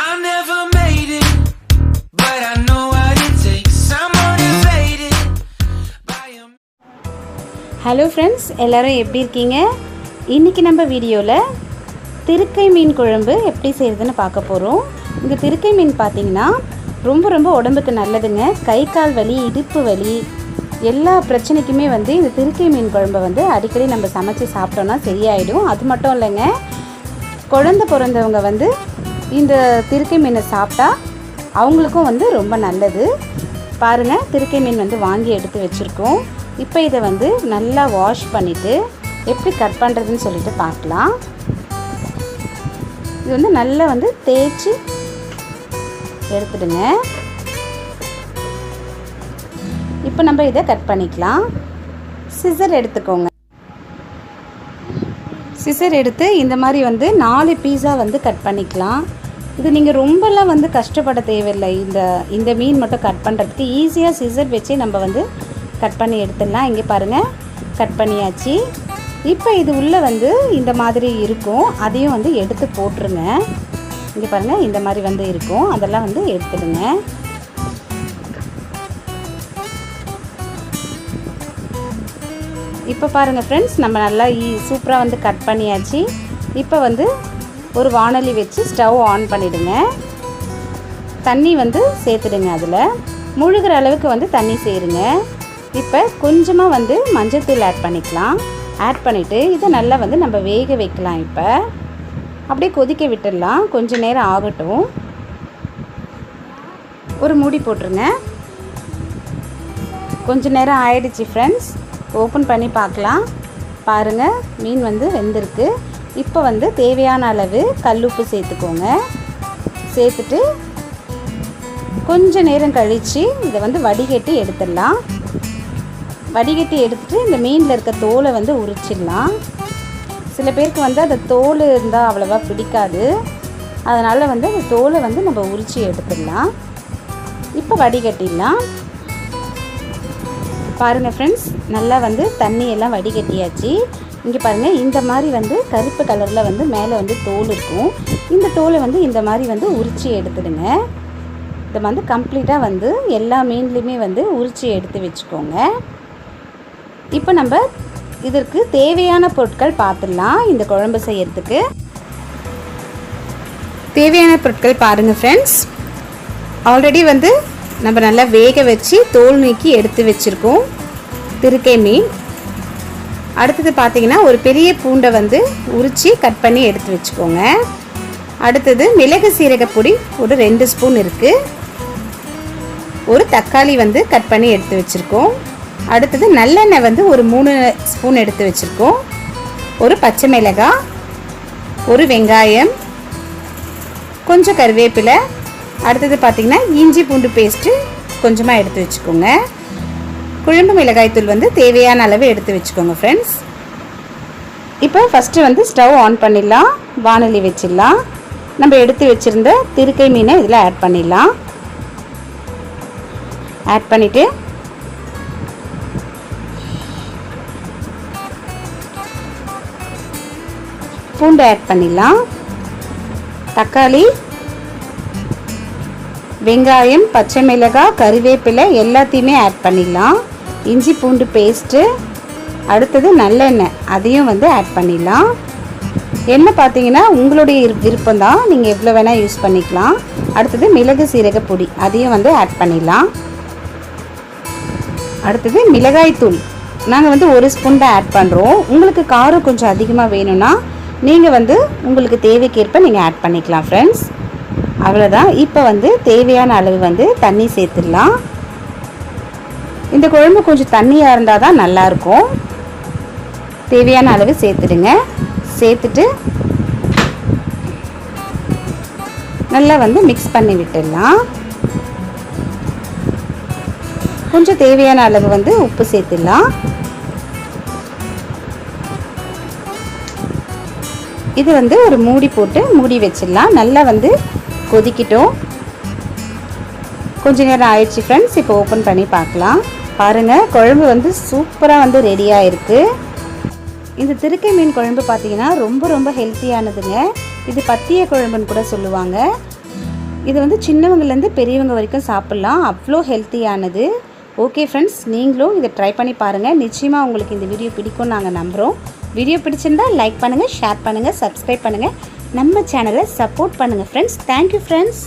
I never made it, but I know what it takes. I'm motivated by a... hello friends, எல்லோரும் எப்படி இருக்கீங்க? இன்றைக்கி நம்ம வீடியோவில் திருக்கை மீன் குழம்பு எப்படி செய்கிறதுன்னு பார்க்க போகிறோம். இந்த திருக்கை மீன் பார்த்திங்கன்னா ரொம்ப உடம்புக்கு நல்லதுங்க. கை கால் வலி, இடுப்பு வலி, எல்லா பிரச்சனைக்குமே இந்த திருக்கை மீன் குழம்பை அடிக்கடி நம்ம சமைச்சு சாப்பிட்டோன்னா சரியாயிடும். அது மட்டும் இல்லைங்க, குழந்தை பிறந்தவங்க இந்த திருக்கை மீனை சாப்பிட்டா அவங்களுக்கும் ரொம்ப நல்லது. பாருங்கள், திருக்கை மீன் வாங்கி எடுத்து வச்சுருக்கோம். இப்போ இதை நல்லா வாஷ் பண்ணிவிட்டு எப்படி கட் பண்ணுறதுன்னு சொல்லிட்டு பார்க்கலாம். இது நல்லா தேய்ச்சி எடுத்துடுங்க. இப்போ நம்ம இதை கட் பண்ணிக்கலாம். சிசர் எடுத்துக்கோங்க. சிசர் எடுத்து இந்த மாதிரி 4 பீஸாக கட் பண்ணிக்கலாம். இது நீங்கள் ரொம்பலாம் கஷ்டப்பட தேவையில்லை. இந்த மீன் மட்டும் கட் பண்ணுறதுக்கு ஈஸியாக சிசர் வச்சு நம்ம கட் பண்ணி எடுத்துடலாம். இங்கே பாருங்கள், கட் பண்ணியாச்சு. இப்போ இது உள்ளே இந்த மாதிரி இருக்கும், அதையும் எடுத்து போட்டுருங்க. இங்கே பாருங்கள், இந்த மாதிரி இருக்கும், அதெல்லாம் எடுத்துடுங்க. இப்போ பாருங்கள் ஃப்ரெண்ட்ஸ், நம்ம நல்லா சூப்பராக கட் பண்ணியாச்சு. இப்போ ஒரு வாணலி வச்சு ஸ்டவ் ஆன் பண்ணிவிடுங்க. தண்ணி சேர்த்துடுங்க. அதில் முழுகிற அளவுக்கு தண்ணி சேருங்க. இப்போ கொஞ்சமாக மஞ்சள்தூள் ஆட் பண்ணிக்கலாம். ஆட் பண்ணிவிட்டு இதை நல்லா நம்ம வேக வைக்கலாம். இப்போ அப்படியே கொதிக்க விட்டுடலாம். கொஞ்சம் நேரம் ஆகட்டும். ஒரு மூடி போட்டுருங்க. கொஞ்ச நேரம் ஆயிடுச்சு ஃப்ரெண்ட்ஸ். ஓப்பன் பண்ணி பார்க்கலாம். பாருங்கள், மீன் வெந்திருக்கு. இப்போ தேவையான அளவு கல்லுப்பு சேர்த்துக்கோங்க. சேர்த்துட்டு கொஞ்ச நேரம் கழித்து இதை வடிகட்டி எடுத்துடலாம். வடிகட்டி எடுத்துகிட்டு இந்த மீனில் இருக்க தோலை உரிச்சிடலாம். சில பேருக்கு அந்த தோல் இருந்தால் அவ்வளோவா பிடிக்காது. அதனால் அந்த தோலை நம்ம உரித்து எடுத்துடலாம். இப்போ வடிகட்டிடலாம். பாருங்கள் ஃப்ரெண்ட்ஸ், நல்லா தண்ணியெல்லாம் வடிகட்டியாச்சு. இங்கே பாருங்கள், இந்த மாதிரி கருப்பு கலரில் மேலே தோல் இருக்கும். இந்த தோலை இந்த மாதிரி உரித்து எடுத்துடுங்க. இதை கம்ப்ளீட்டாக எல்லா மீன்லேயுமே உரித்து எடுத்து வச்சுக்கோங்க. இப்போ நம்ம இதற்கு தேவையான பொருட்கள் பார்த்துடலாம். இந்த குழம்பு செய்யறதுக்கு தேவையான பொருட்கள் பாருங்கள் ஃப்ரெண்ட்ஸ். ஆல்ரெடி நம்ம நல்லா வேக வச்சு தோல் நீக்கி எடுத்து வச்சுருக்கோம் திருக்கை மீன். அடுத்தது பார்த்திங்கன்னா ஒரு பெரிய பூண்டை உரித்து கட் பண்ணி எடுத்து வச்சுக்கோங்க. அடுத்தது மிளகு சீரகப்பொடி ஒரு 2 ஸ்பூன் இருக்குது. ஒரு தக்காளி கட் பண்ணி எடுத்து வச்சுருக்கோம். அடுத்தது நல்லெண்ணெய் ஒரு 3 ஸ்பூன் எடுத்து வச்சுருக்கோம். ஒரு பச்சை மிளகாய், ஒரு வெங்காயம், கொஞ்சம் கருவேப்பிலை. அடுத்தது பார்த்திங்கன்னா இஞ்சி பூண்டு பேஸ்ட்டு கொஞ்சமாக எடுத்து வச்சுக்கோங்க. குழம்பு மிளகாய்த்தூள் தேவையான அளவு எடுத்து வச்சுக்கோங்க ஃப்ரெண்ட்ஸ். இப்போ ஃபஸ்ட்டு ஸ்டவ் ஆன் பண்ணிடலாம். வாணலி வச்சிடலாம். நம்ம எடுத்து வச்சுருந்த திருக்கை மீனை இதில் ஆட் பண்ணிடலாம். ஆட் பண்ணிவிட்டு பூண்டு ஆட் பண்ணிடலாம். தக்காளி, வெங்காயம், பச்சை மிளகாய், கருவேப்பிலை எல்லாத்தையுமே ஆட் பண்ணிடலாம். இஞ்சி பூண்டு பேஸ்ட்டு, அடுத்தது நல்லெண்ணெய், அதையும் ஆட் பண்ணிடலாம். எண்ணெய் பார்த்தீங்கன்னா உங்களுடைய விருப்பம் தான், நீங்கள் எவ்வளோ வேணால் யூஸ் பண்ணிக்கலாம். அடுத்தது மிளகு சீரக பொடி, அதையும் ஆட் பண்ணிடலாம். அடுத்தது மிளகாய்த்தூள் நாங்கள் 1 ஸ்பூன் தான் ஆட் பண்ணுறோம். உங்களுக்கு காரம் கொஞ்சம் அதிகமாக வேணும்னா நீங்கள் உங்களுக்கு தேவைக்கேற்ப நீங்கள் ஆட் பண்ணிக்கலாம் ஃப்ரெண்ட்ஸ். அவ்வளோதான். இப்போ தேவையான அளவு தண்ணி சேர்த்துடலாம். இந்த குழம்பு கொஞ்சம் தண்ணியாக இருந்தால் தான் நல்லாயிருக்கும். தேவையான அளவு சேர்த்துடுங்க. சேர்த்துட்டு நல்லா மிக்ஸ் பண்ணி விட்டுடலாம். கொஞ்சம் தேவையான அளவு உப்பு சேர்த்துடலாம். இது ஒரு மூடி போட்டு மூடி வச்சிடலாம். நல்லா கொதிக்கிட்டோம். கொஞ்ச நேரம் ஆயிடுச்சு ஃப்ரெண்ட்ஸ். இப்போ ஓப்பன் பண்ணி பார்க்கலாம். பாருங்கள், குழம்பு சூப்பராக ரெடியாக இருக்குது. இந்த திருக்கை மீன் குழம்பு பார்த்திங்கன்னா ரொம்ப ஹெல்த்தியானதுங்க. இது பத்திய குழம்புன்னு கூட சொல்லுவாங்க. இது வந்து சின்னவங்கலேருந்து பெரியவங்க வரைக்கும் சாப்பிட்லாம், அவ்வளோ ஹெல்த்தியானது. ஓகே ஃப்ரெண்ட்ஸ், நீங்களும் இதை ட்ரை பண்ணி பாருங்கள். நிச்சயமாக உங்களுக்கு இந்த வீடியோ பிடிக்கும்னு நாங்கள் நம்புகிறோம். வீடியோ பிடிச்சிருந்தால் லைக் பண்ணுங்கள், ஷேர் பண்ணுங்கள், சப்ஸ்கிரைப் பண்ணுங்கள், நம்ம சேனலை சப்போர்ட் பண்ணுங்கள் ஃப்ரெண்ட்ஸ். Thank you friends.